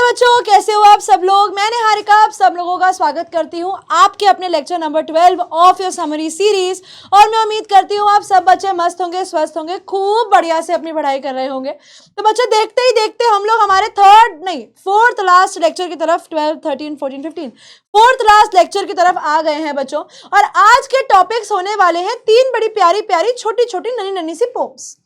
बच्चों, कैसे हो आप सब लोग। मैं निहारिका आप सब लोगों का स्वागत करती हूँ आपके अपने lecture number 12 of your summary series. और मैं उम्मीद करती हूँ आप सब बच्चे मस्त होंगे, स्वस्थ होंगे, खूब बढ़िया से अपनी पढ़ाई कर रहे होंगे। तो बच्चे देखते ही देखते हम लोग हमारे फोर्थ लास्ट लेक्चर की तरफ 12, 13, 14, 15 फोर्थ लास्ट लेक्चर की तरफ आ गए हैं बच्चों। और आज के टॉपिक्स होने वाले हैं 3 बड़ी प्यारी प्यारी छोटी छोटी नन्ही नन्ही सी पोम्स।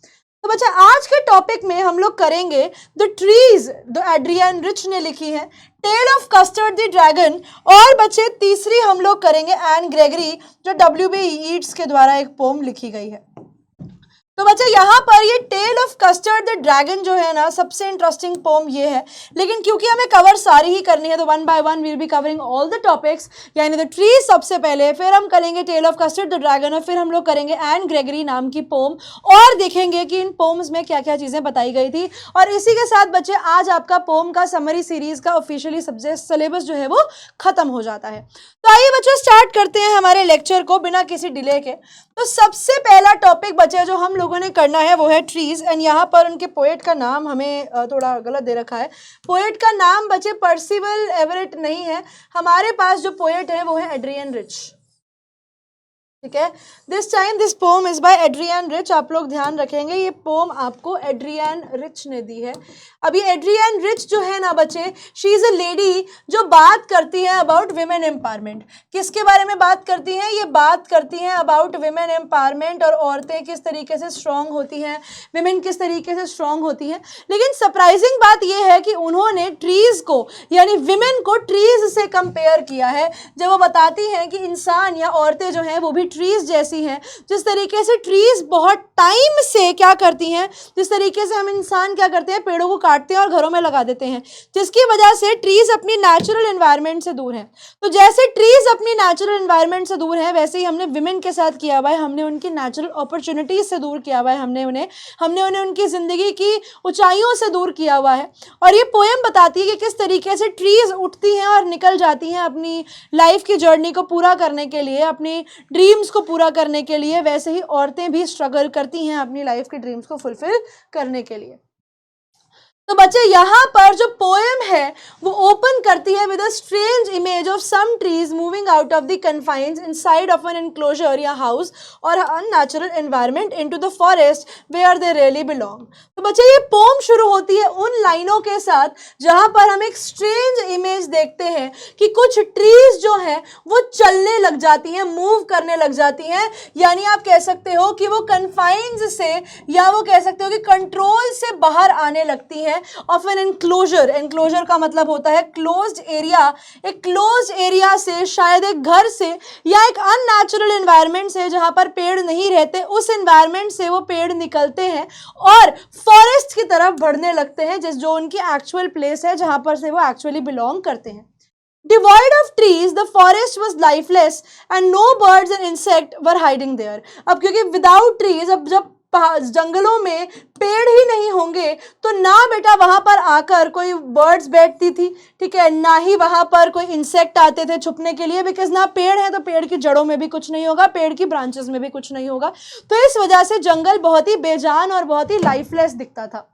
तो बच्चा आज के टॉपिक में हम लोग करेंगे द ट्रीज, जो एड्रियन रिच ने लिखी है, tale of custard the dragon, और बच्चे तीसरी हम लोग करेंगे एन ग्रेगरी, जो W.B. यीट्स के द्वारा एक पोम लिखी गई है। तो बच्चे यहाँ पर ये tale of custard the dragon जो है ना, सबसे इंटरेस्टिंग पोम ये है। लेकिन क्योंकि हमें कवर सारी ही करनी है तो one by one will be covering all the topics. यानी द ट्री सबसे पहले, फिर हम करेंगे tale of custard the dragon, और फिर हम लोग करेंगे एन ग्रेगरी नाम की पोम, और देखेंगे कि इन पोम्स में क्या क्या चीज़ें बताई गई थी। और इसी के साथ बच्चे आज आपका पोम का समरी सीरीज का ऑफिशियली सब्जेक्ट सिलेबस जो है वो खत्म हो जाता है। तो आइए बच्चों स्टार्ट करते हैं हमारे लेक्चर को बिना किसी डिले के। तो सबसे पहला टॉपिक बच्चे जो हम लोगों ने करना है वो है ट्रीज। एंड यहाँ पर उनके पोएट का नाम हमें थोड़ा गलत दे रखा है। पोएट का नाम बच्चे पर्सिवल एवरेट नहीं है, हमारे पास जो पोएट है वो है एड्रियन रिच। ठीक है, this time this poem is by Adrienne Rich. आप लोग ध्यान रखेंगे ये पोम आपको एड्रियन रिच ने दी है। अभी एड्रियन रिच जो है ना बच्चे, शी इज अ लेडी जो बात करती है अबाउट विमेन एम्पावरमेंट। किसके बारे में बात करती हैं? ये बात करती हैं अबाउट विमेन एम्पावरमेंट, और औरतें किस तरीके से स्ट्रांग होती हैं, विमेन किस तरीके से स्ट्रांग होती हैं। लेकिन सरप्राइजिंग बात यह है कि उन्होंने ट्रीज को यानी विमेन को ट्रीज से कंपेयर किया है, जब वो बताती हैं कि इंसान या औरतें जो हैं वो भी ट्रीज जैसी हैं। जिस तरीके से ट्रीज बहुत टाइम से क्या करती हैं, जिस तरीके से हम इंसान क्या करते हैं, पेड़ों को काटते हैं और घरों में लगा देते हैं, जिसकी वजह से ट्रीज अपनी नेचुरल एनवायरनमेंट से दूर हैं। तो जैसे ट्रीज अपनी नेचुरल एनवायरनमेंट से दूर हैं, वैसे ही हमने विमेन के साथ किया हुआ है, हमने उनकी नेचुरल अपॉर्चुनिटीज से दूर किया हुआ है, हमने उन्हें उनकी जिंदगी की ऊंचाइयों से दूर किया हुआ है। और ये पोएम बताती है कि किस तरीके से ट्रीज उठती हैं और निकल जाती हैं अपनी लाइफ की जर्नी को पूरा करने के लिए, अपनी ड्रीम्स को पूरा करने के लिए, वैसे ही औरतें भी स्ट्रगल करती हैं अपनी लाइफ के ड्रीम्स को फुलफिल करने के लिए। तो बच्चे यहाँ पर जो पोएम है वो ओपन करती है with a strange image of some trees moving out of the confines inside of an enclosure या हाउस और unnatural environment into the forest where they really belong. तो बच्चे ये पोम शुरू होती है उन लाइनों के साथ जहाँ पर हम एक स्ट्रेंज इमेज देखते हैं कि कुछ ट्रीज जो हैं वो चलने लग जाती हैं, मूव करने लग जाती हैं। यानी आप कह सकते हो कि वो कन्फाइंस से, या वो कह सकते हो कि कंट्रोल से बाहर आने लगती हैं ऑफ एन एनक्लोजर। एनक्लोजर का मतलब होता है क्लोज्ड एरिया। एक क्लोज्ड एरिया से, शायद एक घर से या एक अननेचुरल एनवायरनमेंट से जहां पर पेड़ नहीं रहते, उस एनवायरनमेंट से वो पेड़ निकलते हैं और फॉरेस्ट की तरफ बढ़ने लगते हैं, जो उनकी एक्चुअल प्लेस है, जहां पर से वो एक्चुअली बिलोंग करते हैं। Devoid of trees, the forest was lifeless and no birds and insects were hiding there. अब क्योंकि विदाउट ट्रीज, अब जब जंगलों में पेड़ ही नहीं होंगे तो ना बेटा वहां पर आकर कोई बर्ड्स बैठती थी, ठीक है, ना ही वहां पर कोई इंसेक्ट आते थे छुपने के लिए, बिकॉज ना पेड़ है तो पेड़ की जड़ों में भी कुछ नहीं होगा, पेड़ की ब्रांचेस में भी कुछ नहीं होगा। तो इस वजह से जंगल बहुत ही बेजान और बहुत ही लाइफलेस दिखता था।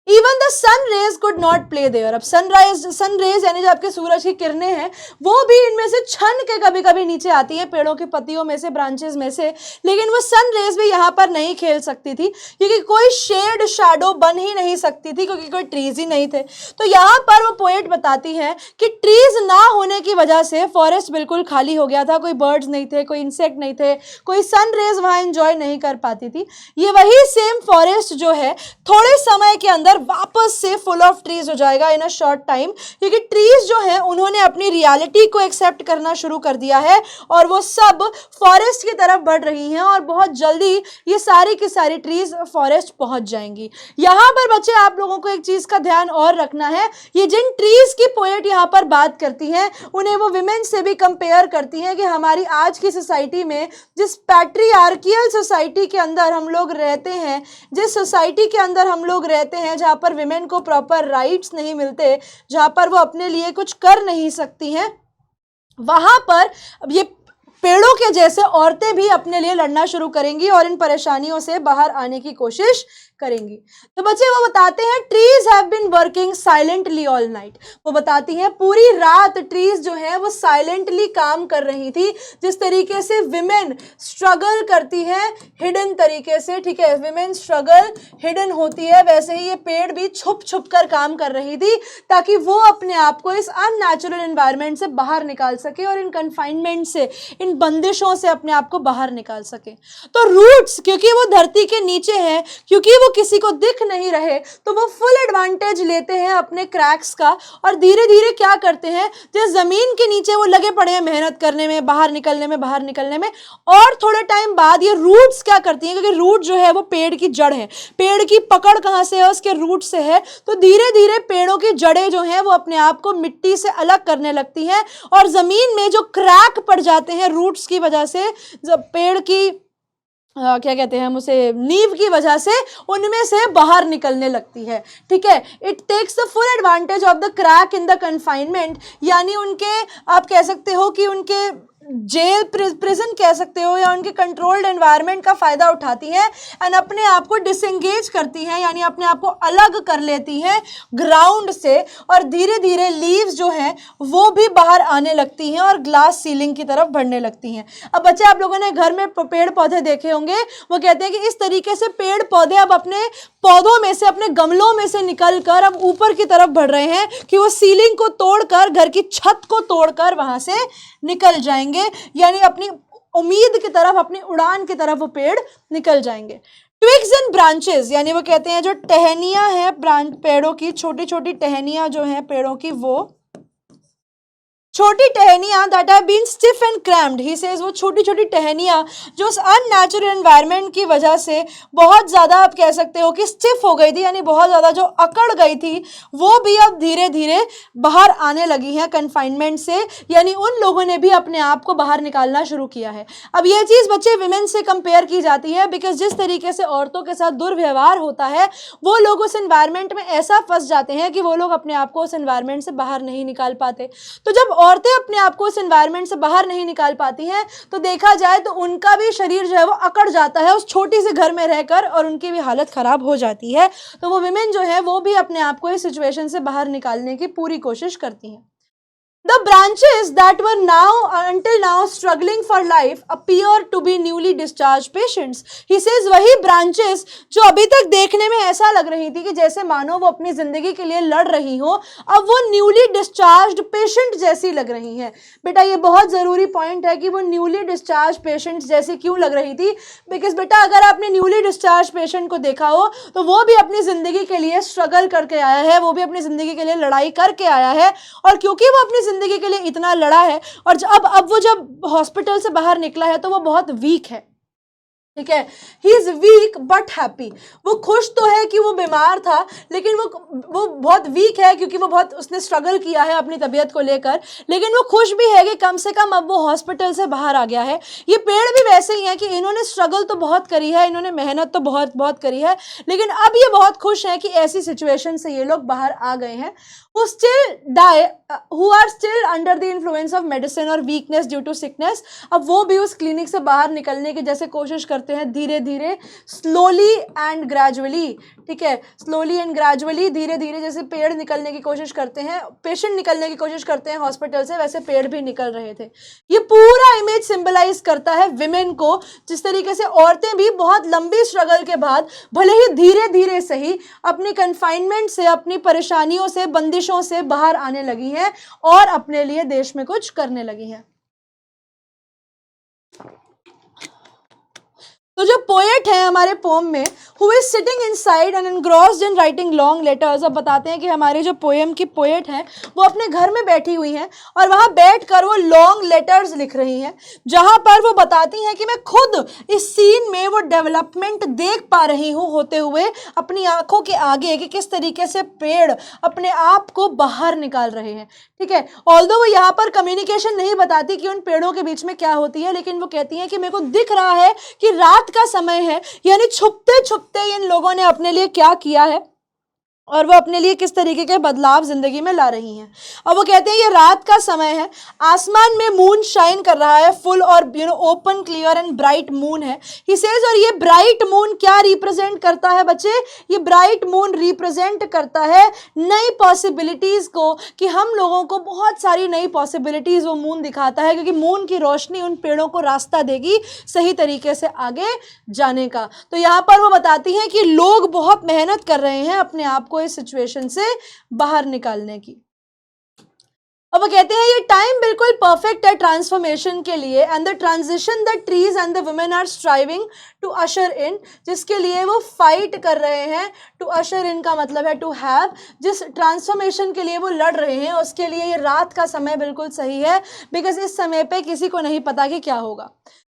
Even the sun rays could not play there. अब सन रेज यानी जो आपके सूरज की किरणें हैं वो भी इनमें से छन के कभी कभी नीचे आती है पेड़ों की पत्तियों में से, ब्रांचेस में से, लेकिन वो सन रेज भी यहाँ पर नहीं खेल सकती थी क्योंकि कोई शेड शैडो बन ही नहीं सकती थी, क्योंकि कोई ट्रीज ही नहीं थे। तो यहाँ पर वो पोएट बताती है कि ट्रीज ना होने की वजह से फॉरेस्ट बिल्कुल खाली हो गया था, कोई बर्ड्स नहीं थे, कोई इंसेक्ट नहीं थे, कोई सन रेज वहाँ एंजॉय नहीं कर पाती थी। ये वही सेम फॉरेस्ट जो है थोड़े समय के अंदर वापस से फुल ऑफ ट्रीज हो जाएगा इन अ शॉर्ट टाइम, क्योंकि ट्रीज जो है उन्होंने अपनी रियलिटी को एक्सेप्ट करना शुरू कर दिया है और वो सब फॉरेस्ट की तरफ बढ़ रही हैं और बहुत जल्दी ये सारी की सारी ट्रीज फॉरेस्ट पहुंच जाएंगी। यहाँ पर बच्चे आप लोगों को एक चीज का ध्यान और रखना है, ये जिन ट्रीज की पोएट यहाँ पर बात करती हैं उन्हें वो विमेन से भी कंपेयर करती हैं कि हमारी आज की सोसाइटी में, जिस पैट्रियार्कियल सोसाइटी के अंदर हम लोग रहते हैं, जिस सोसाइटी के अंदर हम लोग रहते हैं जहाँ पर विमेन को प्रॉपर राइट्स नहीं मिलते, जहाँ पर वो अपने लिए कुछ कर नहीं सकती हैं, वहाँ पर ये पेड़ों के जैसे औरतें भी अपने लिए लड़ना शुरू करेंगी और इन परेशानियों से बाहर आने की कोशिश करेंगी। तो बच्चे वो बताते हैं trees have been working silently all night. वो बताती हैं पूरी रात ट्रीज जो है वो साइलेंटली काम कर रही थी। जिस तरीके से विमेन स्ट्रगल करती हैं हिडन तरीके से, ठीक है, विमेन स्ट्रगल हिडन होती है, वैसे ही ये पेड़ भी छुप छुप कर काम कर रही थी ताकि वो अपने आप को इस अननेचुरल एनवायरनमेंट से बाहर निकाल सके और इन कन्फाइनमेंट से, इन बंदिशों से अपने आप को बाहर निकाल सके। तो रूट्स, क्योंकि वो धरती के नीचे हैं, क्योंकि वो किसी को दिख नहीं रहे, तो वो फुल एडवांटेज लेते हैं अपने क्रैक्स का और धीरे धीरे क्या करते हैं, जिस जमीन के नीचे वो लगे पड़े हैं मेहनत करने में, बाहर निकलने में, और थोड़े टाइम बाद ये रूट्स क्या करती हैं, क्योंकि रूट जो है वो पेड़ की जड़ है, पेड़ की पकड़ कहाँ से है, उसके रूट से है। तो धीरे धीरे पेड़ों की जड़ें जो हैं वो अपने आप को मिट्टी से अलग करने लगती हैं और जमीन में जो क्रैक पड़ जाते हैं रूट्स की वजह से, जब पेड़ की क्या कहते हैं हम उसे, नींव की वजह से उनमें से बाहर निकलने लगती है। ठीक है, it takes the full advantage of the crack in the confinement, यानी उनके, आप कह सकते हो कि उनके जेल प्रिजन कह सकते हो या उनके कंट्रोल्ड एनवायरनमेंट का फायदा उठाती है एंड अपने आप को डिसएंगेज करती हैं, यानी अपने आप को अलग कर लेती हैं ग्राउंड से, और धीरे धीरे लीव्स जो हैं वो भी बाहर आने लगती हैं और ग्लास सीलिंग की तरफ बढ़ने लगती हैं। अब बच्चे, आप लोगों ने घर में पेड़ पौधे देखे होंगे, वो कहते हैं कि इस तरीके से पेड़ पौधे अब अपने पौधों में से, अपने गमलों में से निकल कर अब ऊपर की तरफ बढ़ रहे हैं कि वो सीलिंग को तोड़कर, घर की छत को तोड़कर वहां से निकल जाएंगे, यानी अपनी उम्मीद की तरफ, अपनी उड़ान की तरफ वो पेड़ निकल जाएंगे। ट्विग्स एंड ब्रांचेस, यानी वो कहते हैं जो टहनियां हैं पेड़ों की, छोटी छोटी टहनियां जो हैं पेड़ों की, वो छोटी टहनियां that have been stiff and cramped, he says, वो छोटी छोटी टहनियां जो उस अननेचुरल एनवायरनमेंट की वजह से बहुत ज़्यादा, आप कह सकते हो कि स्टिफ हो गई थी, यानी बहुत ज़्यादा जो अकड़ गई थी, वो भी अब धीरे धीरे बाहर आने लगी हैं कन्फाइनमेंट से, यानी उन लोगों ने भी अपने आप को बाहर निकालना शुरू किया है। अब ये चीज़ बच्चे विमेन से कंपेयर की जाती है, बिकॉज जिस तरीके से औरतों के साथ दुर्व्यवहार होता है, वो लोग उस एनवायरनमेंट में ऐसा फंस जाते हैं कि वो लोग अपने आप को उस एनवायरनमेंट से बाहर नहीं निकाल पाते। तो जब औरतें अपने आप को इस एनवायरनमेंट से बाहर नहीं निकाल पाती हैं, तो देखा जाए तो उनका भी शरीर जो है वो अकड़ जाता है उस छोटी सी घर में रहकर, और उनकी भी हालत खराब हो जाती है। तो वो विमेन जो है वो भी अपने आप को इस सिचुएशन से बाहर निकालने की पूरी कोशिश करती हैं। The branches that were until now struggling for life appear to be newly discharged patients. He says वही branches जो अभी तक देखने में ऐसा लग रही थी कि जैसे मानो वो अपनी जिंदगी के लिए लड़ रही हो, अब वो newly discharged patient जैसी लग रही हैं। बेटा ये बहुत ज़रूरी पॉइंट है कि वो newly discharged patient जैसी क्यों लग रही थी, बिकॉज बेटा अगर आपने newly discharged patient को देखा हो तो वो भी अपनी ज़िंदगी के लिए स्ट्रगल करके आया है, वो भी अपनी ज़िंदगी के लिए लड़ाई करके आया है, और क्योंकि वो अपनी जिंदगी के लिए इतना लड़ा है और अब वो जब हॉस्पिटल से बाहर निकला है तो वो बहुत वीक है। ठीक है, he is weak but happy, वो खुश तो है कि वो बीमार था, लेकिन वो बहुत वीक है क्योंकि वो बहुत, उसने स्ट्रगल किया है अपनी तबीयत को लेकर, लेकिन वो खुश भी है कि कम से कम अब वो हॉस्पिटल से बाहर आ गया है। ये पेड़ भी वैसे ही हैं कि इन्होंने स्ट्रगल तो बहुत करी है, इन्होंने मेहनत तो बहुत बहुत करी है, लेकिन अब ये बहुत खुश हैं कि ऐसी सिचुएशन से ये लोग बाहर आ गए हैं। who still die, who are still under the influence of medicine और weakness due to sickness, अब वो भी उस क्लिनिक से बाहर निकलने की जैसे कोशिश करते हैं, धीरे धीरे, स्लोली एंड ग्रेजुअली। ठीक है, स्लोली एंड ग्रेजुअली, धीरे धीरे जैसे पेड़ निकलने की कोशिश करते हैं, पेशेंट निकलने की कोशिश करते हैं हॉस्पिटल से, वैसे पेड़ भी निकल रहे थे। ये पूरा इमेज सिंबलाइज करता है विमेन को, जिस तरीके से औरतें भी बहुत लंबी स्ट्रगल के बाद, भले ही धीरे धीरे सही, अपनी कन्फाइनमेंट से, अपनी परेशानियों से, बंदिशों से बाहर आने लगी हैं और अपने लिए देश में कुछ करने लगी हैं। तो जो पोएट है हमारे पोम में, who is sitting inside and engrossed in writing long letters, अब बताते हैं कि हमारे जो पोएम की पोएट हैं वो अपने घर में बैठी हुई हैं और वहाँ बैठकर वो लॉन्ग लेटर्स लिख रही हैं, जहाँ पर वो बताती हैं कि मैं खुद इस सीन में वो डेवलपमेंट देख पा रही हूँ होते हुए अपनी आंखों के आगे, कि किस तरीके से पेड़ अपने आप को बाहर निकाल रहे हैं। ठीक है, ऑल्दो वो यहाँ पर कम्युनिकेशन नहीं बताती कि उन पेड़ों के बीच में क्या होती है, लेकिन वो कहती हैं कि मेरे को दिख रहा है कि रात का समय है, यानी छुपते छुपते इन लोगों ने अपने लिए क्या किया है, और वो अपने लिए किस तरीके के बदलाव जिंदगी में ला रही हैं। और वो कहते हैं ये रात का समय है, आसमान में मून शाइन कर रहा है, फुल और open clear and bright moon है ही सेज। और ये ब्राइट मून क्या रिप्रेजेंट करता है बच्चे? ये ब्राइट मून रिप्रेजेंट करता है नई पॉसिबिलिटीज को, कि हम लोगों को बहुत सारी नई पॉसिबिलिटीज वो मून दिखाता है, क्योंकि मून की रोशनी उन पेड़ों को रास्ता देगी सही तरीके से आगे जाने का। तो यहाँ पर वो बताती हैं कि लोग बहुत मेहनत कर रहे हैं अपने आप को इस सिचुएशन से बाहर निकालने की। अब वो कहते हैं ये टाइम बिल्कुल परफेक्ट है ट्रांसफॉर्मेशन के लिए, and the transition the trees and the women are striving to usher in, जिसके लिए वो फाइट कर रहे हैं। टू अशर इन का मतलब है टू हैव, जिस ट्रांसफॉर्मेशन के लिए वो लड़ रहे हैं उसके लिए ये रात का समय बिल्कुल सही है, बिकॉज इस समय पे किसी को नहीं पता कि क्या होगा।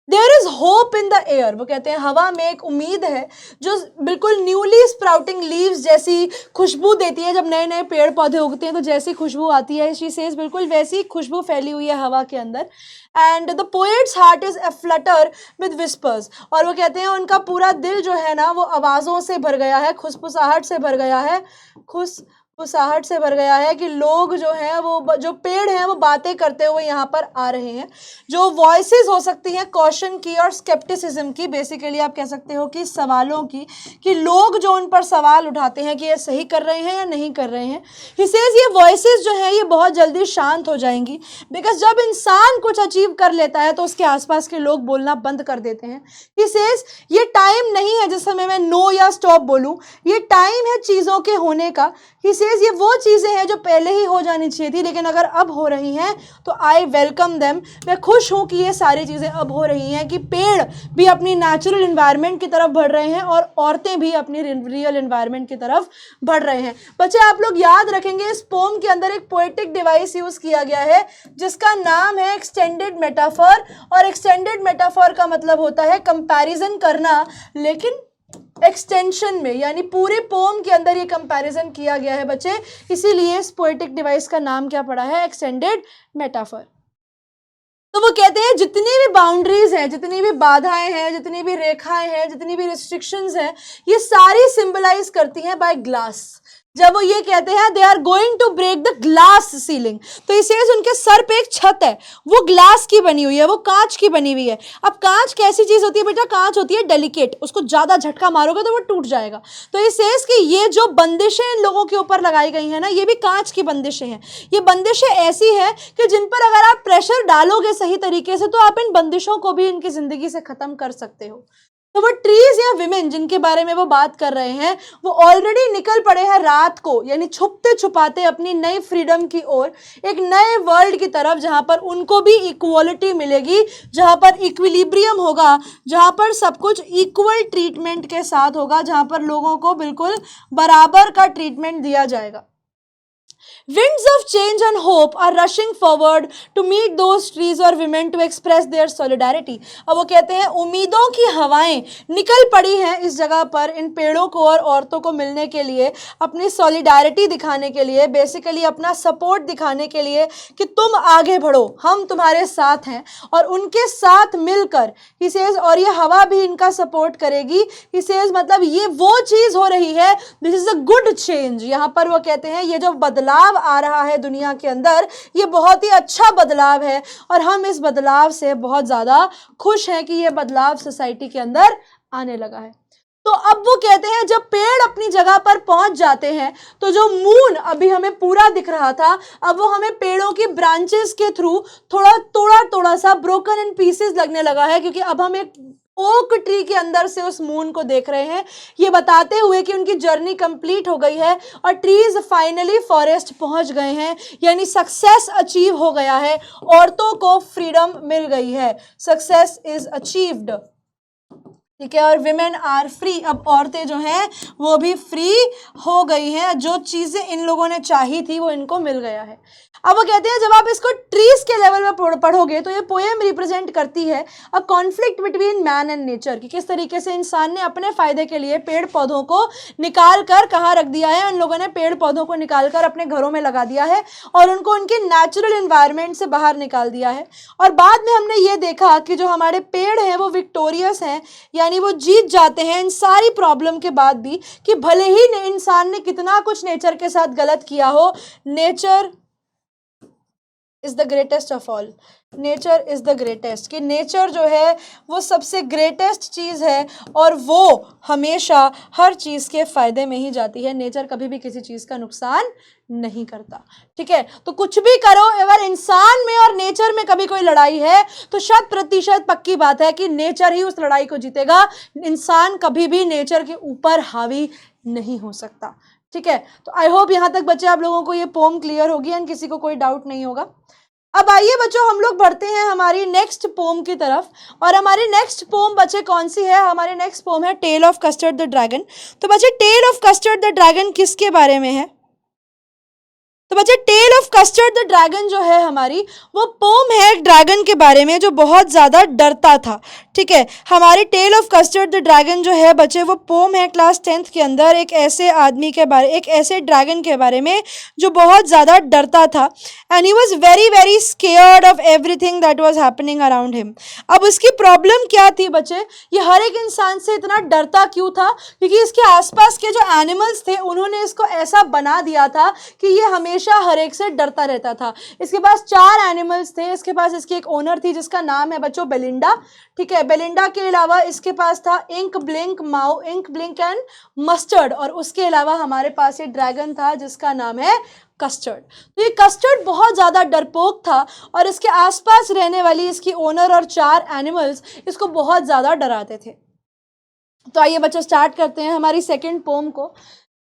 There is hope in the air, वो कहते हैं हवा में एक उम्मीद है जो बिल्कुल न्यूली स्प्राउटिंग लीव्स जैसी खुशबू देती है। जब नए नए पेड़ पौधे उगते हैं तो जैसी खुशबू आती है, शी सेज बिल्कुल वैसी खुशबू फैली हुई है हवा के अंदर। And the poets heart is a Flutter with whispers, और वो कहते हैं उनका पूरा दिल जो है ना वो आवाज़ों से भर गया है, खुशफुसाहट से भर गया है, खुशफुसाहट से भर गया है, कि लोग जो हैं वो जो पेड़ हैं वो बातें करते हुए यहाँ पर आ रहे हैं। जो वॉइसेस हो सकती हैं कॉशन की और स्केप्टिसिज्म की, बेसिकली आप कह सकते हो कि सवालों की, कि लोग जो उन पर सवाल उठाते हैं कि ये सही कर रहे हैं या नहीं कर रहे हैं। ही सेज ये वॉइसेस जो हैं ये बहुत जल्दी शांत हो जाएंगी, बिकॉज जब इंसान कुछ अचीव कर लेता है तो उसके आसपास के लोग बोलना बंद कर देते हैं। ही सेज ये टाइम नहीं है जिस समय मैं नो या स्टॉप बोलूं, ये टाइम है चीज़ों के होने का। ही सेज ये वो चीज़ें हैं जो पहले ही हो जानी चाहिए थी, लेकिन अगर अब हो रही हैं तो आई वेलकम देम, मैं खुश हूँ कि ये सारी चीज़ें अब हो रही हैं, कि पेड़ भी अपनी नेचुरल इन्वायरमेंट की तरफ बढ़ रहे हैं और औरतें भी अपनी रियल इन्वायरमेंट की तरफ बढ़ रहे हैं। बच्चे आप लोग याद रखेंगे इस पोम के अंदर एक पोएटिक डिवाइस यूज़ किया गया है जिसका नाम है एक्सटेंडेड मेटाफर, और एक्सटेंडेड मेटाफर का मतलब होता है कंपैरिजन करना, लेकिन एक्सटेंशन में, यानी पूरे पोम के अंदर ये कंपैरिजन किया गया है बच्चे, इसीलिए इस पोएटिक डिवाइस का नाम क्या पड़ा है? Extended metaphor. तो वो कहते हैं जितनी भी बाउंड्रीज हैं, जितनी भी बाधाएं हैं, जितनी भी रेखाएं हैं, जितनी भी रिस्ट्रिक्शंस हैं, ये सारी सिंबलाइज करती हैं बाय ग्लास। जब वो ये कहते हैं they are going to break the glass ceiling, तो इसे उनके सर पे एक छत है, वो ग्लास की बनी हुई है, वो कांच की बनी हुई है। अब कांच कैसी चीज होती है बेटा? कांच होती है डेलिकेट, उसको ज्यादा झटका मारोगे तो वो टूट जाएगा। तो इसे कि ये जो बंदिशें इन लोगों के ऊपर लगाई गई हैं ना, ये भी कांच की बंदिशें हैं। ये बंदिशें ऐसी हैं कि जिन पर अगर आप प्रेशर डालोगे सही तरीके से तो आप इन बंदिशों को भी इनकी जिंदगी से खत्म कर सकते हो। तो वो ट्रीज या विमेन जिनके बारे में वो बात कर रहे हैं वो ऑलरेडी निकल पड़े हैं रात को, यानी छुपते छुपाते अपनी नई फ्रीडम की ओर, एक नए वर्ल्ड की तरफ, जहां पर उनको भी इक्वालिटी मिलेगी, जहां पर इक्विलिब्रियम होगा, जहां पर सब कुछ इक्वल ट्रीटमेंट के साथ होगा, जहां पर लोगों को बिल्कुल बराबर का ट्रीटमेंट दिया जाएगा। Winds of change and hope are rushing forward to meet those trees or women to express their solidarity। अब वो कहते हैं उम्मीदों की हवाएं निकल पड़ी हैं इस जगह पर इन पेड़ों को और औरतों को मिलने के लिए, अपनी सॉलिडारिटी दिखाने के लिए, बेसिकली अपना सपोर्ट दिखाने के लिए कि तुम आगे बढ़ो, हम तुम्हारे साथ हैं, और उनके साथ मिलकर ही सेज, और ये हवा भी इनका सपोर्ट करेगी। ही सेज मतलब ये वो चीज हो रही है, this is a good change. यहाँ पर वो कहते हैं ये जो बदलाव आ रहा है दुनिया के अंदर, ये बहुत ही अच्छा बदलाव है, और हम इस बदलाव से बहुत ज़्यादा खुश हैं कि ये बदलाव सोसाइटी के अंदर आने लगा है। तो अब वो कहते हैं जब पेड़ अपनी जगह पर पहुंच जाते हैं तो जो मून अभी हमें पूरा दिख रहा था, अब वो हमें पेड़ों की ब्रांचेस के थ्रू थोड़ा सा ब्रोकन इन पीसेस लगने लगा है, क्योंकि अब हम एक ओक ट्री के अंदर से उस मून को देख रहे हैं, ये बताते हुए कि उनकी जर्नी कंप्लीट हो गई है और ट्रीज फाइनली फॉरेस्ट पहुंच गए हैं, यानी सक्सेस अचीव हो गया है, औरतों को फ्रीडम मिल गई है, सक्सेस इज अचीव्ड। ठीक है, और विमेन आर फ्री, अब औरतें जो हैं वो भी फ्री हो गई हैं, जो चीज़ें इन लोगों ने चाही थी वो इनको मिल गया है। अब वो कहते हैं जब आप इसको ट्रीज के लेवल में पढ़ोगे तो ये पोएम रिप्रेजेंट करती है a conflict between man and nature, कि किस तरीके से इंसान ने अपने फायदे के लिए पेड़ पौधों को निकाल कर कहाँ रख दिया है, उन लोगों ने पेड़ पौधों को निकाल कर अपने घरों में लगा दिया है और उनको उनके नेचुरल एनवायरनमेंट से बाहर निकाल दिया है। और बाद में हमने ये देखा कि जो हमारे पेड़ हैं वो विक्टोरियस हैं, यानी वो जीत जाते हैं इन सारी प्रॉब्लम के बाद भी, कि भले ही इंसान ने कितना कुछ नेचर के साथ गलत किया हो, nature is the greatest of all. Nature is the greatest, कि नेचर जो है वो सबसे ग्रेटेस्ट चीज़ है और वो हमेशा हर चीज़ के फायदे में ही जाती है। नेचर कभी भी किसी चीज़ का नुकसान नहीं करता। ठीक है, तो कुछ भी करो, अगर इंसान में और नेचर में कभी कोई लड़ाई है तो 100% पक्की बात है कि नेचर ही उस लड़ाई को जीतेगा। इंसान कभी भी नेचर के ऊपर हावी नहीं हो सकता। ठीक है, तो आई होप यहाँ तक बच्चे आप लोगों को ये पोम क्लियर होगी एंड किसी को कोई डाउट नहीं होगा। अब आइए बच्चों हम लोग बढ़ते हैं हमारी नेक्स्ट पोम की तरफ, और हमारी नेक्स्ट पोम बच्चे कौन सी है? हमारी नेक्स्ट पोम है tale of custard the dragon. तो बच्चे tale of custard the dragon किसके बारे में है? तो बच्चे tale of custard the dragon जो है हमारी, वो पोम है एक ड्रैगन के बारे में जो बहुत ज़्यादा डरता था। ठीक है, हमारी tale of custard the dragon जो है बच्चे वो पोम है क्लास 10th के अंदर एक ऐसे आदमी के बारे, एक ऐसे ड्रैगन के बारे में जो बहुत ज़्यादा डरता था and he was very very scared of everything that was happening around him. अब उसकी प्रॉब्लम क्या थी बच्चे? ये हर एक इंसान से इतना डरता क्यों था? क्योंकि इसके आसपास के जो एनिमल्स थे उन्होंने इसको ऐसा बना दिया था कि ये हमेशा हर एक से डरता रहता था। इसके पास 4 एनिमल्स थे। इसके पास इसकी एक ओनर थी जिसका नाम है बच्चों बेलिंडा। ठीक है, बेलिंडा के अलावा इसके पास था इंक ब्लिंक एंड मस्टर्ड, और उसके अलावा हमारे पास ये ड्रैगन था जिसका नाम है कस्टर्ड। तो ये कस्टर्ड बहुत ज़्यादा डरपोक था और इसके आसपास रहने वाली इसकी ओनर और 4 एनिमल्स इसको बहुत ज़्यादा डराते थे। तो आइए बच्चों स्टार्ट करते हैं हमारी सेकेंड पोम को।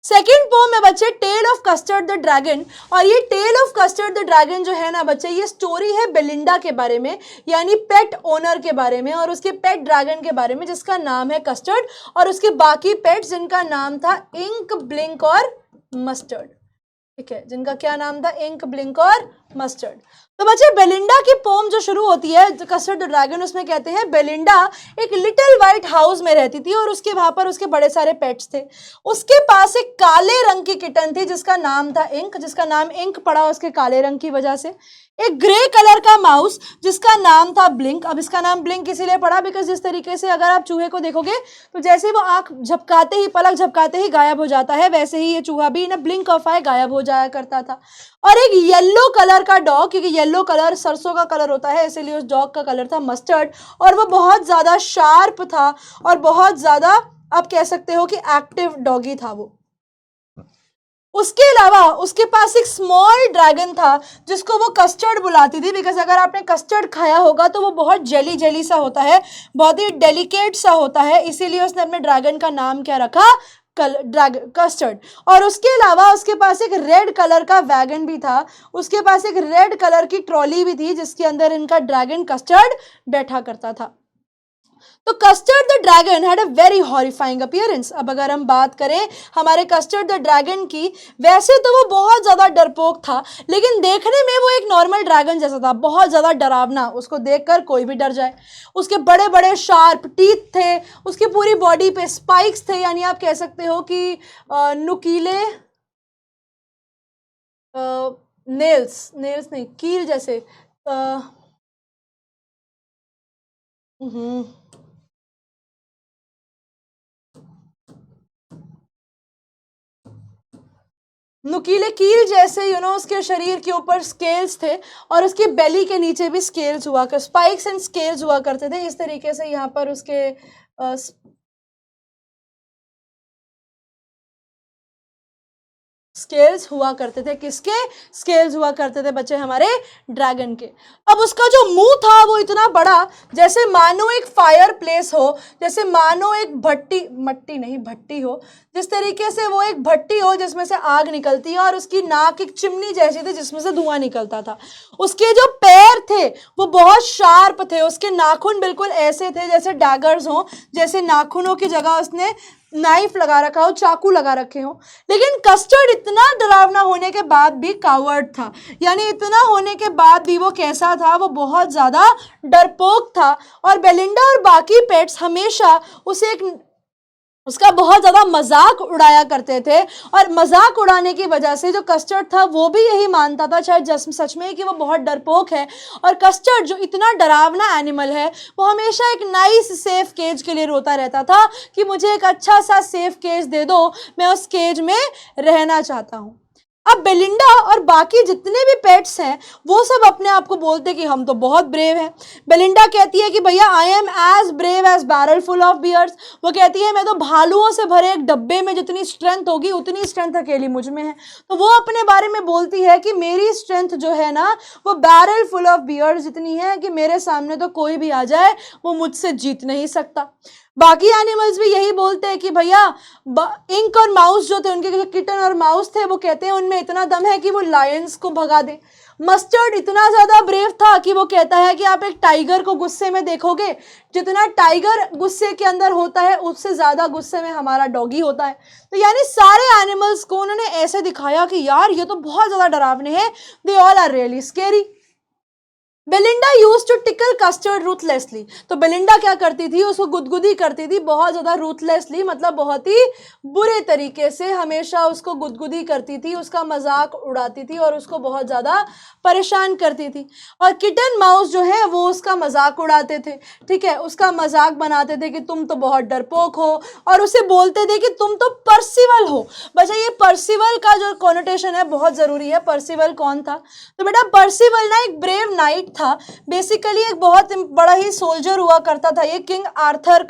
सेकेंड पोम है बच्चे tale of custard the dragon, और ये tale of custard the dragon जो है ना बच्चे, ये स्टोरी है बेलिंडा के बारे में, यानी पेट ओनर के बारे में और उसके पेट ड्रैगन के बारे में जिसका नाम है कस्टर्ड, और उसके बाकी पेट्स जिनका नाम था इंक ब्लिंक और मस्टर्ड। ठीक है, जिनका क्या नाम था? इंक ब्लिंक और मस्टर्ड। तो बच्चे बेलिंडा की पोम जो शुरू होती है कस्टर्ड द ड्रैगन, उसमें कहते हैं बेलिंडा एक लिटिल वाइट हाउस में रहती थी और उसके वहां पर उसके बड़े सारे पेट्स थे। उसके पास एक काले रंग की किटन थी जिसका नाम था इंक, जिसका नाम इंक पड़ा उसके काले रंग की वजह से। एक ग्रे कलर का माउस जिसका नाम था ब्लिंक। अब इसका नाम ब्लिंक इसीलिए पड़ा बिकॉज जिस तरीके से अगर आप चूहे को देखोगे तो जैसे वो आंख झपकाते ही, पलक झपकाते ही गायब हो जाता है, वैसे ही ये चूहा भी इन ब्लिंक ऑफ आई गायब हो जाया करता था। और एक येलो कलर का डॉग, क्योंकि येलो कलर सरसों का कलर होता है इसलिए उस डॉग का कलर था मस्टर्ड, और वो बहुत ज़्यादा शार्प था और बहुत ज़्यादा आप कह सकते हो कि एक्टिव डॉगी था वो। उसके अलावा उसके पास एक स्मॉल ड्रैगन था जिसको वो कस्टर्ड बुलाती थी, बिकॉज अगर आपने कस्टर्ड खाया होगा तो वो बहुत जेली जेली सा होता है, बहुत ही डेलिकेट सा होता है, इसीलिए उसने अपने ड्रैगन का नाम क्या रखा? कस्टर्ड। और उसके अलावा उसके पास एक रेड कलर का वैगन भी था, उसके पास एक रेड कलर की ट्रॉली भी थी जिसके अंदर इनका ड्रैगन कस्टर्ड बैठा करता था। तो custard the dragon had a very horrifying appearance. अब अगर हम बात करें हमारे कस्टर्ड द ड्रैगन की, वैसे तो वो बहुत ज़्यादा डरपोक था लेकिन देखने में वो एक नॉर्मल ड्रैगन जैसा था, बहुत ज़्यादा डरावना, उसको देखकर कोई भी डर जाए। उसके बड़े बड़े शार्प टीथ थे, उसकी पूरी बॉडी पे स्पाइक्स थे, यानी आप कह सकते हो कि नुकीले नेल्स नहीं, कील जैसे नुकीले कील जैसे उसके शरीर के ऊपर स्केल्स थे और उसकी बेली के नीचे भी स्केल्स हुआ कर, स्पाइक्स एंड स्केल्स हुआ करते थे। इस तरीके से यहाँ पर उसके स्केल्स हुआ करते थे। किसके स्केल्स हुआ करते थे बच्चे? हमारे ड्रैगन के। अब उसका जो मुंह था वो इतना बड़ा जैसे मानो एक फायर प्लेस हो, जैसे मानो एक भट्टी हो, जिस तरीके से वो एक भट्टी हो जिसमें से आग निकलती है, और उसकी नाक एक चिमनी जैसी थी जिसमें से धुआं निकलता था। उसके जो पैर थे वो बहुत शार्प थे, उसके नाखून बिल्कुल ऐसे थे जैसे डैगर्स हों, जैसे नाखूनों की जगह उसने नाइफ लगा रखा हो, चाकू लगा रखे हो। लेकिन कस्टर्ड इतना डरावना होने के बाद भी कावर्ड था, यानी इतना होने के बाद भी वो कैसा था, वो बहुत ज़्यादा डरपोक था। और बेलिंडा और बाकी पेट्स हमेशा उसका बहुत ज़्यादा मजाक उड़ाया करते थे, और मजाक उड़ाने की वजह से जो कस्टर्ड था वो भी यही मानता था शायद सच में कि वो बहुत डरपोक है। और कस्टर्ड जो इतना डरावना एनिमल है, वो हमेशा एक नाइस सेफ केज के लिए रोता रहता था कि मुझे एक अच्छा सा सेफ केज दे दो, मैं उस केज में रहना चाहता हूँ। अब बेलिंडा और बाकी जितने भी पेट्स हैं वो सब अपने आप को बोलते कि हम तो बहुत ब्रेव हैं। बेलिंडा कहती है कि भैया I am as brave as barrel full of bears. वो कहती है मैं तो भालुओं से भरे एक डब्बे में जितनी स्ट्रेंथ होगी उतनी स्ट्रेंथ अकेली मुझ में है। तो वो अपने बारे में बोलती है कि मेरी स्ट्रेंथ जो है ना वो बैरल फुल ऑफ बियर्स जितनी है कि मेरे सामने तो कोई भी आ जाए वो मुझसे जीत नहीं सकता। बाकी एनिमल्स भी यही बोलते हैं कि भैया इंक और माउस जो थे, उनके जो किटन और माउस थे, वो कहते हैं उनमें इतना दम है कि वो लायंस को भगा दे। मस्टर्ड इतना ज़्यादा ब्रेव था कि वो कहता है कि आप एक टाइगर को गुस्से में देखोगे, जितना टाइगर गुस्से के अंदर होता है उससे ज़्यादा गुस्से में हमारा डॉगी होता है। तो यानी सारे एनिमल्स को उन्होंने ऐसे दिखाया कि यार ये तो बहुत ज़्यादा डरावने हैं, they all are really scary. Belinda use to tickle custard ruthlessly. तो बेलिंडा क्या करती थी, उसको गुदगुदी करती थी बहुत ज़्यादा रूथलेसली, मतलब बहुत ही बुरे तरीके से हमेशा उसको गुदगुदी करती थी, उसका मजाक उड़ाती थी और उसको बहुत ज़्यादा परेशान करती थी। और किटन माउस जो है वो उसका मजाक उड़ाते थे, ठीक है, उसका मजाक बनाते थे कि तुम तो बहुत डरपोक हो, और उसे बोलते थे कि तुम तो पर्सिवल हो। बच्चा ये पर्सिवल का जो कॉनोटेशन है बहुत ज़रूरी है। पर्सिवल कौन था? तो बेटा पर्सिवल ना एक ब्रेव नाइट था, बेसिकली एक बहुत बड़ा ही सोल्जर हुआ करता था। ये किंग आर्थर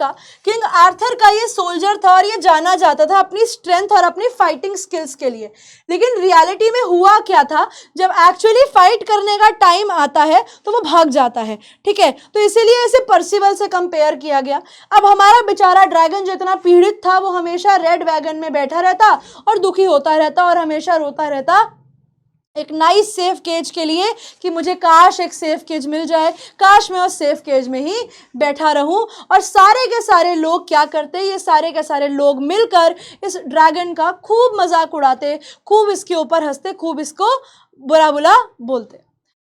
का ये सोल्जर था और ये जाना जाता था अपनी स्ट्रेंथ और अपनी फाइटिंग स्किल्स के लिए। लेकिन रियलिटी में हुआ क्या था, जब एक्चुअली फाइट करने का टाइम आता है तो वो भाग जाता है, ठीक है। तो इसीलिए इसे पर्सिवल से कंपेयर किया गया। अब हमारा बेचारा ड्रैगन जो इतना पीड़ित था वो हमेशा रेड वैगन में बैठा रहता और दुखी होता रहता और हमेशा रोता रहता एक नाइस सेफ केज के लिए कि मुझे काश एक सेफ केज मिल जाए, काश मैं उस सेफ केज में ही बैठा रहूं। और सारे के सारे लोग क्या करते, ये सारे के सारे लोग मिलकर इस ड्रैगन का खूब मजाक उड़ाते, खूब इसके ऊपर हंसते, खूब इसको बुरा बुरा बोलते।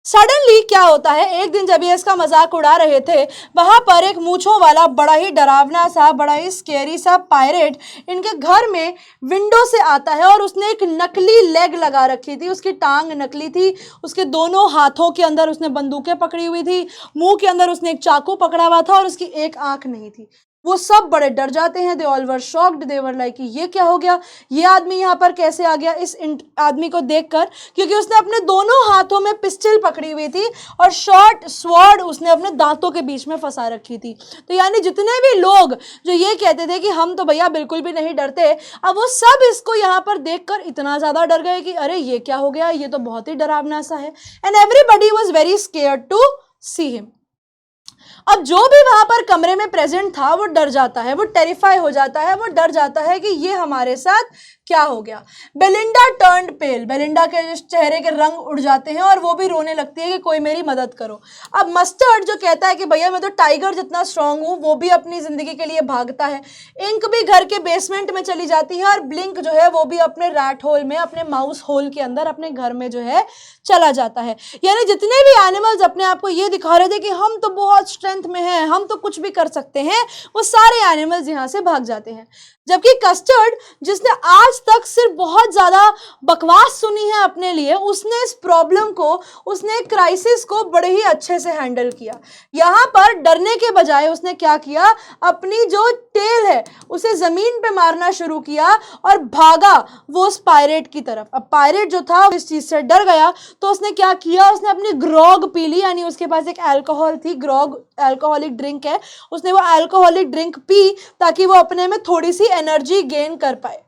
सडनली क्या होता है, एक दिन जब ये इसका मजाक उड़ा रहे थे, वहां पर एक मूंछों वाला बड़ा ही डरावना सा, बड़ा ही स्केरी सा पायरेट इनके घर में विंडो से आता है। और उसने एक नकली लेग लगा रखी थी, उसकी टांग नकली थी, उसके दोनों हाथों के अंदर उसने बंदूकें पकड़ी हुई थी, मुंह के अंदर उसने एक चाकू पकड़ा हुआ था और उसकी एक आंख नहीं थी। वो सब बड़े डर जाते हैं, they all were shocked, they were like ये क्या हो गया, ये आदमी यहाँ पर कैसे आ गया इस आदमी को देखकर, क्योंकि उसने अपने दोनों हाथों में पिस्टल पकड़ी हुई थी और शॉर्ट स्वॉर्ड उसने अपने दांतों के बीच में फंसा रखी थी। तो यानी जितने भी लोग जो ये कहते थे कि हम तो भैया बिल्कुल भी नहीं डरते, अब वो सब इसको यहाँ पर देखकर इतना ज़्यादा डर गए कि अरे ये क्या हो गया, ये तो बहुत ही डरावना सा है। And everybody was very scared to see him. अब जो भी वहां पर कमरे में प्रेजेंट था वो डर जाता है, वो टेरिफाई हो जाता है, वो डर जाता है कि ये हमारे साथ क्या हो गया। बेलिंडा टर्न्ड पेल, बेलिंडा के चेहरे के रंग उड़ जाते हैं और वो भी रोने लगती है कि कोई मेरी मदद करो। अब मस्टर्ड जो कहता है कि भैया मैं तो टाइगर जितना स्ट्रांग हूँ, वो भी अपनी जिंदगी के लिए भागता है। इंक भी घर के बेसमेंट में चली जाती है और ब्लिंक जो है वो भी अपने रैट होल में, अपने माउस होल के अंदर अपने घर में जो है चला जाता है। यानी जितने भी एनिमल्स अपने आप को ये दिखा रहे थे कि हम तो बहुत स्ट्रेंथ में हैं, हम तो कुछ भी कर सकते हैं, वो सारे एनिमल्स यहाँ से भाग जाते हैं। जबकि कस्टर्ड जिसने आज तक सिर्फ बहुत ज़्यादा बकवास सुनी है अपने लिए, उसने इस प्रॉब्लम को, उसने क्राइसिस को बड़े ही अच्छे से हैंडल किया। यहाँ पर डरने के बजाय उसने क्या किया, अपनी जो टेल है उसे ज़मीन पे मारना शुरू किया और भागा वो उस पायरेट की तरफ। अब पायरेट जो था इस चीज़ से डर गया तो उसने क्या किया, उसने अपनी ग्रॉग पी ली, यानी उसके पास एक अल्कोहल थी, ग्रॉग अल्कोहलिक ड्रिंक है, उसने वो अल्कोहलिक ड्रिंक पी ताकि वो अपने में थोड़ी सी एनर्जी गेन कर पाए।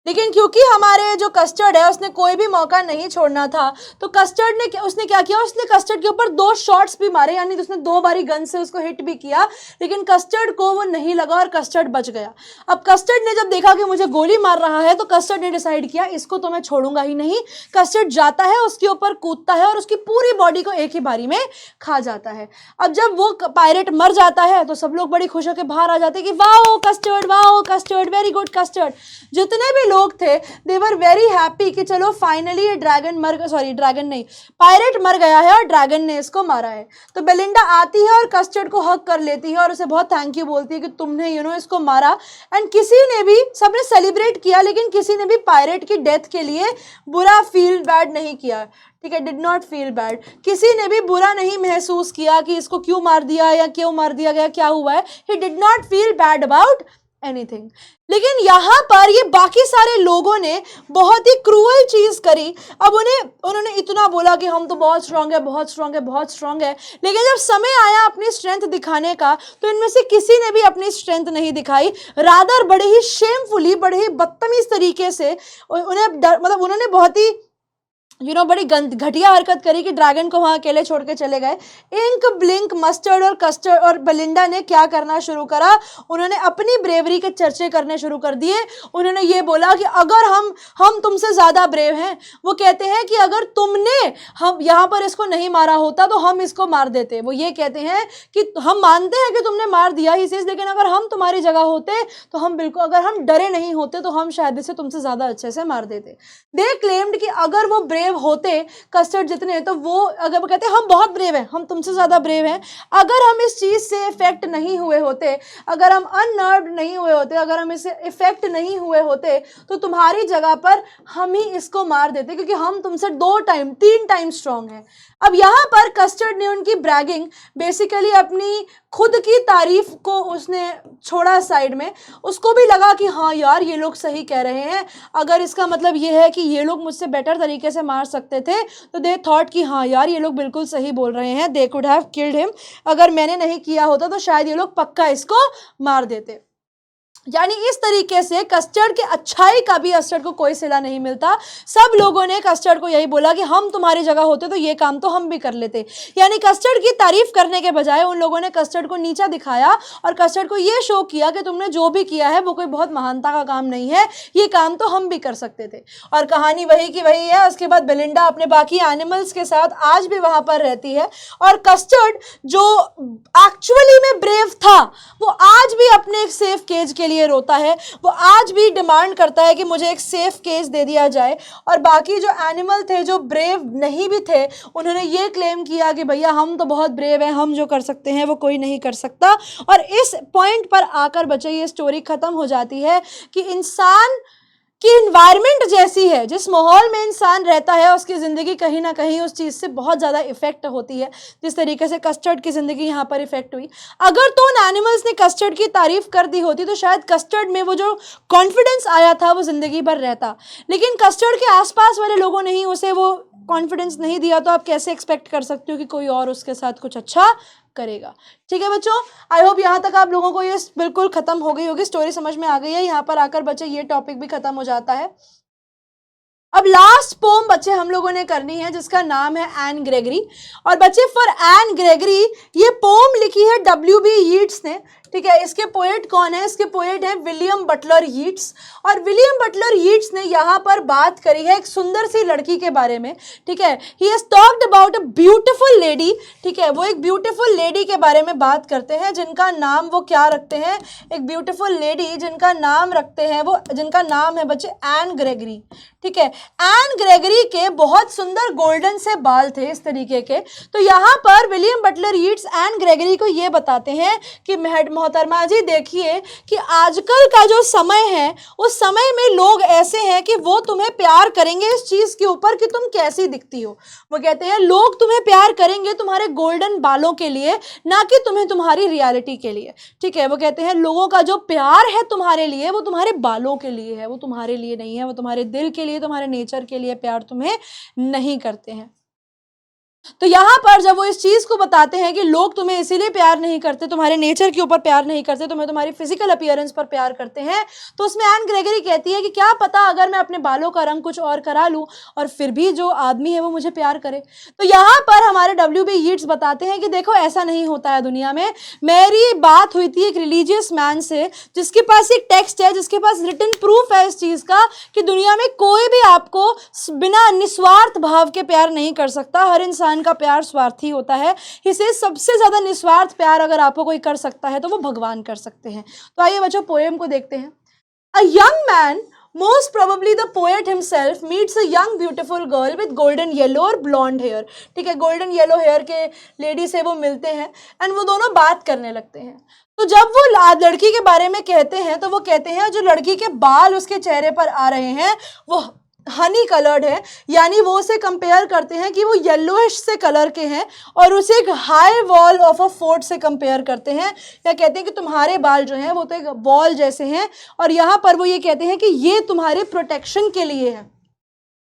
लेकिन क्योंकि हमारे जो कस्टर्ड है उसने कोई भी मौका नहीं छोड़ना था, तो कस्टर्ड ने उसने क्या किया, उसने कस्टर्ड के ऊपर 2 शॉट्स भी मारे, यानी उसने 2 बारी गन से उसको हिट भी किया, लेकिन कस्टर्ड को वो नहीं लगा और कस्टर्ड बच गया। अब कस्टर्ड ने जब देखा कि मुझे गोली मार रहा है, तो कस्टर्ड ने डिसाइड किया इसको तो मैं छोड़ूंगा ही नहीं। कस्टर्ड जाता है, उसके ऊपर कूदता है और उसकी पूरी बॉडी को एक ही बारी में खा जाता है। अब जब वो पायरेट मर जाता है तो सब लोग बड़ी खुश होकर बाहर आ जाते हैं कि wow custard, very good custard. जितने भी लोग थे दे वर वेरी हैप्पी कि चलो फाइनली ये ड्रैगन नहीं, पायरेट मर गया है और ड्रैगन ने इसको मारा है। तो बेलिंडा आती है और कस्टर्ड को हक कर लेती है और उसे बहुत थैंक यू बोलती है कि तुमने इसको मारा। एंड किसी ने भी, सबने सेलिब्रेट किया, लेकिन किसी ने भी पायरेट की डेथ के लिए बुरा फील बैड नहीं किया, ठीक है, डिड नॉट फील बैड। किसी ने भी बुरा नहीं महसूस किया कि इसको क्यों मार दिया या क्यों मार दिया गया, क्या हुआ है, he did not feel bad about anything. लेकिन यहाँ पर ये बाकी सारे लोगों ने बहुत ही क्रूअल चीज करी। अब उन्होंने इतना बोला कि हम तो बहुत स्ट्रांग है, बहुत स्ट्रांग है, बहुत स्ट्रांग है, लेकिन जब समय आया अपनी स्ट्रेंथ दिखाने का तो इनमें से किसी ने भी अपनी स्ट्रेंथ नहीं दिखाई। रादर बड़े ही शेमफुली, बड़े ही बदतमीज तरीके से उन्होंने बहुत ही बड़ी घटिया हरकत करी कि ड्रैगन को वहां अकेले छोड़ के चले गए। इंक, ब्लिंक, मस्टर्ड और कस्टर्ड और बेलिंडा ने क्या करना शुरू करा, उन्होंने अपनी ब्रेवरी के चर्चे करने शुरू कर दिए। उन्होंने ये बोला कि अगर हम तुमसे ज्यादा ब्रेव हैं। वो कहते हैं कि अगर तुमने हम यहाँ पर इसको नहीं मारा होता तो हम इसको मार देते। वो ये कहते हैं कि हम मानते हैं कि तुमने मार दिया ही सही, लेकिन अगर हम तुम्हारी जगह होते तो हम बिल्कुल, अगर हम डरे नहीं होते तो हम शायद इसे तुमसे ज्यादा अच्छे से मार देते। दे क्लेम्ड कि अगर वो ब्रेव होते कस्टर्ड जितने, तो वो अगर वो कहते हम बहुत ब्रेव हैं, हम तुमसे ज्यादा ब्रेव हैं, अगर हम इस चीज से इफेक्ट नहीं हुए होते, अगर हम अननर्व्ड नहीं हुए होते, अगर हम इससे इफेक्ट नहीं हुए होते, तो तुम्हारी जगह पर हम ही इसको मार देते, क्योंकि हम तुमसे 3 टाइम स्ट्रांग हैं। अब यहाँ पर कस्टर्ड ने उनकी ब्रैगिंग, बेसिकली अपनी खुद की तारीफ को उसने छोड़ा साइड में। उसको भी लगा कि हाँ यार ये लोग सही कह रहे हैं, अगर इसका मतलब ये है कि ये लोग मुझसे बेटर तरीके से मार सकते थे, तो दे थॉट कि हाँ यार ये लोग बिल्कुल सही बोल रहे हैं, they could have killed him, अगर मैंने नहीं किया होता तो शायद ये लोग पक्का इसको मार देते। यानी इस तरीके से कस्टर्ड के अच्छाई का भी कस्टर्ड को कोई सिला नहीं मिलता। सब लोगों ने कस्टर्ड को यही बोला कि हम तुम्हारी जगह होते तो ये काम तो हम भी कर लेते। यानी कस्टर्ड की तारीफ करने के बजाय उन लोगों ने कस्टर्ड को नीचा दिखाया और कस्टर्ड को ये शो किया कि तुमने जो भी किया है वो कोई बहुत महानता का काम नहीं है, ये काम तो हम भी कर सकते थे। और कहानी वही की वही है। उसके बाद बेलिंडा अपने बाकी एनिमल्स के साथ आज भी वहां पर रहती है और कस्टर्ड जो एक्चुअली में ब्रेव था वो आज भी अपने एक सेफ केज के लिए रोता है। वो आज भी डिमांड करता है कि मुझे एक सेफ केस दे दिया जाए। और बाकी जो एनिमल थे जो ब्रेव नहीं भी थे, उन्होंने ये क्लेम किया कि भैया हम तो बहुत ब्रेव हैं, हम जो कर सकते हैं वो कोई नहीं कर सकता। और इस पॉइंट पर आकर बच्चे ये स्टोरी खत्म हो जाती है कि इंसान कि इन्वायरमेंट जैसी है, जिस माहौल में इंसान रहता है उसकी ज़िंदगी कहीं ना कहीं उस चीज़ से बहुत ज़्यादा इफेक्ट होती है। जिस तरीके से कस्टर्ड की ज़िंदगी यहाँ पर इफेक्ट हुई, अगर तो उन एनिमल्स ने कस्टर्ड की तारीफ कर दी होती तो शायद कस्टर्ड में वो जो कॉन्फिडेंस आया था वो ज़िंदगी भर रहता। लेकिन कस्टर्ड के आसपास वाले लोगों ने ही उसे वो कॉन्फिडेंस नहीं दिया, तो आप कैसे एक्सपेक्ट कर सकते हो कि कोई और उसके साथ कुछ अच्छा करेगा। ठीक है बच्चों, आई होप यहाँ तक आप लोगों को ये बिल्कुल खत्म हो गई होगी, स्टोरी समझ में आ गई है। यहाँ पर आकर बच्चे ये टॉपिक भी खत्म हो जाता है। अब लास्ट पोम बच्चे हम लोगों ने करनी है जिसका नाम है एन ग्रेगरी। और बच्चे फॉर एन ग्रेगरी ये पोम लिखी है W.B. यीट्स ने। ठीक है, इसके पोएट कौन है? इसके पोएट हैं विलियम बटलर यीट्स। और विलियम बटलर यीट्स ने यहाँ पर बात करी है एक सुंदर सी लड़की के बारे में। ठीक है, he has talked about a beautiful lady. ठीक है, वो एक ब्यूटीफुल लेडी के बारे में बात करते हैं जिनका नाम वो क्या रखते हैं, एक ब्यूटीफुल लेडी जिनका नाम रखते हैं वो, जिनका नाम है बच्चे एन ग्रेगरी। ठीक है, एन ग्रेगरी के बहुत सुंदर गोल्डन से बाल थे इस तरीके के। तो यहाँ पर William Butler Yeats Anne Gregory को ये बताते हैं कि मोहतरमा जी देखिए कि आजकल का जो समय है उस समय में लोग ऐसे हैं कि वो तुम्हें प्यार करेंगे इस चीज के ऊपर कि तुम कैसी दिखती हो। वो कहते हैं लोग तुम्हें प्यार करेंगे तुम्हारे गोल्डन बालों के लिए, ना कि तुम्हें तुम्हारी रियलिटी के लिए। ठीक है, वो कहते हैं लोगों का जो प्यार है तुम्हारे लिए वो तुम्हारे बालों के लिए है, वो तुम्हारे लिए नहीं है, वो तुम्हारे दिल के लिए, तुम्हारे नेचर के लिए प्यार तुम्हें नहीं करते हैं। तो यहाँ पर जब वो इस चीज को बताते हैं कि लोग तुम्हें इसीलिए प्यार नहीं करते, तुम्हारे नेचर के ऊपर प्यार नहीं करते, तुम्हें तुम्हारी फिजिकल अपीयरेंस पर प्यार करते हैं, तो उसमें एन ग्रेगरी कहती है कि क्या पता अगर मैं अपने बालों का रंग कुछ और करा लूं और फिर भी जो आदमी है वो मुझे प्यार करे। तो यहाँ पर हमारे W.B. यीट्स बताते हैं कि देखो ऐसा नहीं होता है दुनिया में। मेरी बात हुई थी एक रिलीजियस मैन से जिसके पास एक टेक्स्ट है, जिसके पास रिटन प्रूफ है इस चीज का कि दुनिया में कोई भी आपको बिना निस्वार्थ भाव के प्यार नहीं कर सकता, हर इंसान का प्यार स्वार्थी होता है। इसे सबसे ज्यादा निस्वार्थ प्यार अगर आपको कोई कर सकता है तो वो भगवान कर सकते हैं। तो आइए बच्चों पोएम को देखते हैं। A young man, most probably the poet himself, meets a young beautiful girl with golden yellow और blonde hair। ठीक है, golden yellow hair के लेडी से वो मिलते हैं एंड वो दोनों बात करने लगते हैं। तो जब वो लड़की के बारे में कहते हैं तो वो कहते हैं जो लड़की के बाल उसके चेहरे पर आ रहे हैं वो हनी कलर्ड है, यानी वो उसे कंपेयर करते हैं कि वो येलोइश से कलर के हैं और उसे एक high wall of a fort से कंपेयर करते हैं, या कहते हैं कि तुम्हारे बाल जो हैं वो तो एक वॉल जैसे हैं और यहाँ पर वो ये कहते हैं कि ये तुम्हारे प्रोटेक्शन के लिए है।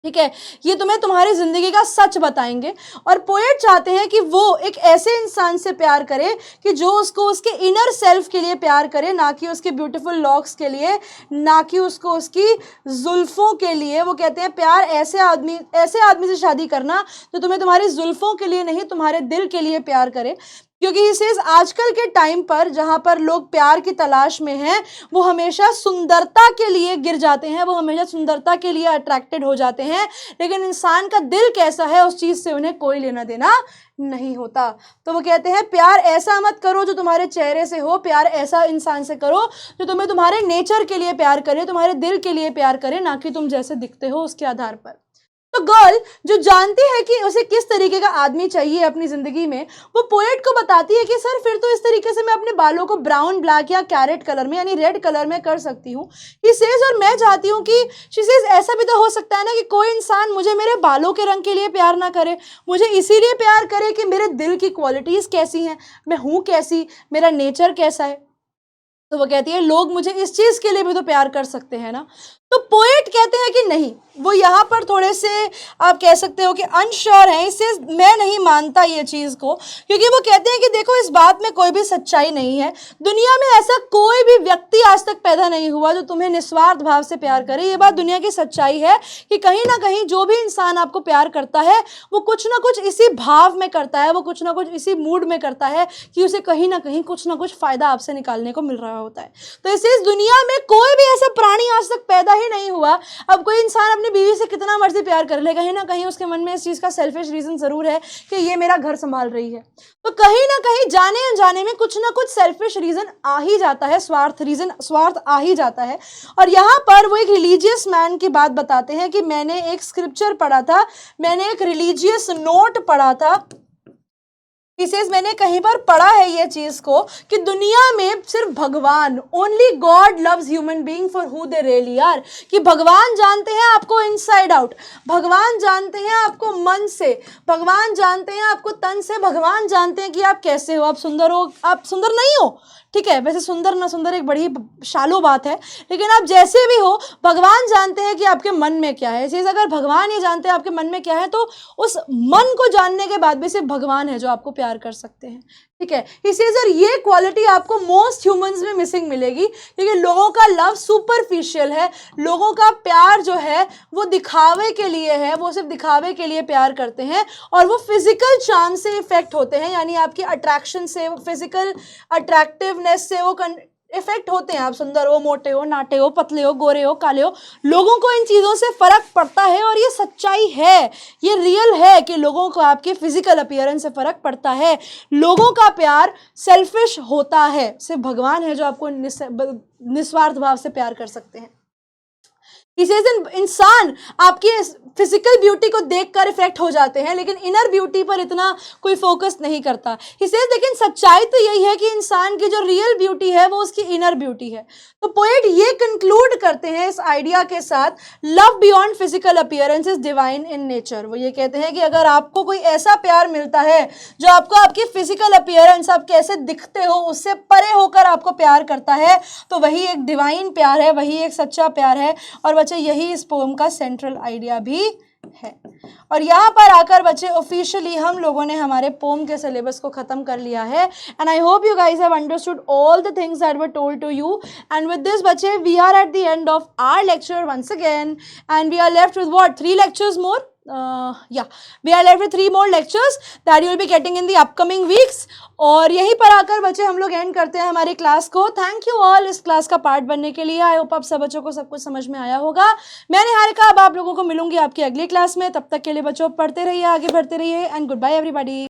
ठीक है, ये तुम्हें तुम्हारी जिंदगी का सच बताएंगे। और पोएट चाहते हैं कि वो एक ऐसे इंसान से प्यार करे कि जो उसको उसके इनर सेल्फ के लिए प्यार करे, ना कि उसके ब्यूटीफुल लॉक्स के लिए, ना कि उसको उसकी जुल्फों के लिए। वो कहते हैं प्यार ऐसे आदमी से शादी करना जो तुम्हें तुम्हारी जुल्फों के लिए नहीं तुम्हारे दिल के लिए प्यार करे। क्योंकि इसे आजकल के टाइम पर जहाँ पर लोग प्यार की तलाश में हैं वो हमेशा सुंदरता के लिए गिर जाते हैं, वो हमेशा सुंदरता के लिए अट्रैक्टेड हो जाते हैं, लेकिन इंसान का दिल कैसा है उस चीज़ से उन्हें कोई लेना देना नहीं होता। तो वो कहते हैं प्यार ऐसा मत करो जो तुम्हारे चेहरे से हो, प्यार ऐसा इंसान से करो जो तुम्हें तुम्हारे नेचर के लिए प्यार करे, तुम्हारे दिल के लिए प्यार करे, ना कि तुम जैसे दिखते हो उसके आधार पर। तो गर्ल जो जानती है कि उसे किस तरीके का आदमी चाहिए अपनी जिंदगी में, वो पोएट को बताती है कि सर फिर तो इस तरीके से मैं अपने बालों को ब्राउन, ब्लैक या कैरेट कलर में यानी रेड कलर में कर सकती हूँ। ही सेज, और मैं चाहती हूँ कि शी सेज ऐसा भी तो हो सकता है ना कि कोई इंसान मुझे मेरे बालों के रंग के लिए प्यार ना करे, मुझे इसीलिए प्यार करे कि मेरे दिल की क्वालिटीज कैसी हैं, मैं हूँ कैसी, मेरा नेचर कैसा है। तो वो कहती है लोग मुझे इस चीज के लिए भी तो प्यार कर सकते हैं ना। तो पोएट कहते हैं कि नहीं, वो यहाँ पर थोड़े से आप कह सकते हो कि अनश्योर हैं, इससे मैं नहीं मानता ये चीज़ को, क्योंकि वो कहते हैं कि देखो इस बात में कोई भी सच्चाई नहीं है। दुनिया में ऐसा कोई भी व्यक्ति आज तक पैदा नहीं हुआ जो तुम्हें निस्वार्थ भाव से प्यार करे। ये बात दुनिया की सच्चाई है कि कहीं ना कहीं जो भी इंसान आपको प्यार करता है वो कुछ ना कुछ इसी भाव में करता है, वो कुछ ना कुछ इसी मूड में करता है कि उसे कहीं ना कहीं कुछ ना कुछ फायदा आपसे निकालने को मिल रहा होता है। तो इसलिए इस दुनिया में कोई भी ऐसा प्राणी आज तक पैदा ही नहीं हुआ। अब कोई इंसान अपनी बीवी से कितना मर्जी प्यार कर ले, कहीं ना कहीं उसके मन में इस चीज का सेल्फिश रीजन जरूर है कि ये मेरा घर संभाल रही है। तो कहीं ना कहीं जाने अनजाने में कुछ ना कुछ सेल्फिश रीजन आ ही जाता है, स्वार्थ आ ही जाता है। और यहाँ पर वो एक रिलीजियस मैन की बात बताते हैं कि मैंने एक स्क्रिप्चर पढ़ा था, मैंने एक रिलीजियस नोट पढ़ा था, इसेज मैंने कहीं पर पढ़ा है ये चीज को कि दुनिया में सिर्फ भगवान, only God loves human being for who they really are, कि भगवान जानते हैं आपको इनसाइड आउट, भगवान जानते हैं आपको मन से, भगवान जानते हैं आपको तन से, भगवान जानते हैं कि आप कैसे हो, आप सुंदर हो, आप सुंदर नहीं हो। ठीक है, वैसे सुंदर ना सुंदर एक बड़ी शालो बात है, लेकिन आप जैसे भी हो भगवान जानते हैं कि आपके मन में क्या है। इसी अगर भगवान ये जानते हैं आपके मन में क्या है तो उस मन को जानने के बाद भी सिर्फ भगवान है जो आपको प्यार कर सकते हैं। ठीक है, इसलिए सर ये क्वालिटी आपको मोस्ट ह्यूमंस में मिसिंग मिलेगी, क्योंकि लोगों का लव सुपरफिशियल है, लोगों का प्यार जो है वो दिखावे के लिए है, वो सिर्फ दिखावे के लिए प्यार करते हैं और वो फिजिकल चार्म से इफेक्ट होते हैं, यानी आपकी अट्रैक्शन से, फिजिकल अट्रैक्टिवनेस से वो इफेक्ट होते हैं। आप सुंदर हो, मोटे हो, नाटे हो, पतले हो, गोरे हो, काले हो, लोगों को इन चीज़ों से फर्क पड़ता है और ये सच्चाई है, ये रियल है कि लोगों को आपके फिजिकल अपीयरेंस से फर्क पड़ता है। लोगों का प्यार सेल्फिश होता है, सिर्फ भगवान है जो आपको निस्वार्थ भाव से प्यार कर सकते हैं। इसे इंसान आपकी फिजिकल ब्यूटी को देखकर इफेक्ट हो जाते हैं, लेकिन इनर ब्यूटी पर इतना कोई फोकस नहीं करता। इसे लेकिन सच्चाई तो यही है कि इंसान की जो रियल ब्यूटी है वो उसकी इनर ब्यूटी है। तो पोएट ये कंक्लूड करते हैं इस आइडिया के साथ, love beyond physical appearance is divine in nature. वो ये कहते हैं कि अगर आपको कोई ऐसा प्यार मिलता है जो आपको आपकी फिजिकल अपीयरेंस, आप कैसे दिखते हो उससे परे होकर आपको प्यार करता है, तो वही एक डिवाइन प्यार है, वही एक सच्चा प्यार है। और बच्चे यही इस पोएम का सेंट्रल आइडिया भी है। और यहाँ पर आकर बच्चे ऑफिशियली हम लोगों ने हमारे पोम के सिलेबस को ख़त्म कर लिया है। And I hope you guys have understood all the things that were told to you. And with this बच्चे we are at the end of our lecture once again, and we are left with what 3 lectures more. We are left with 3 more lectures that you will be getting in the upcoming weeks. और यहीं पर आकर बच्चे हम लोग and करते हैं हमारी क्लास को। थैंक यू ऑल इस क्लास का पार्ट बनने के लिए। आई होप आप सब बच्चों को सब कुछ समझ में आया होगा। मैं निहारिका अब आप लोगों को मिलूंगी आपकी अगली क्लास में। तब तक के लिए बच्चों पढ़ते रहिए, आगे बढ़ते रहिए, एंड गुड बाय एवरीबॉडी।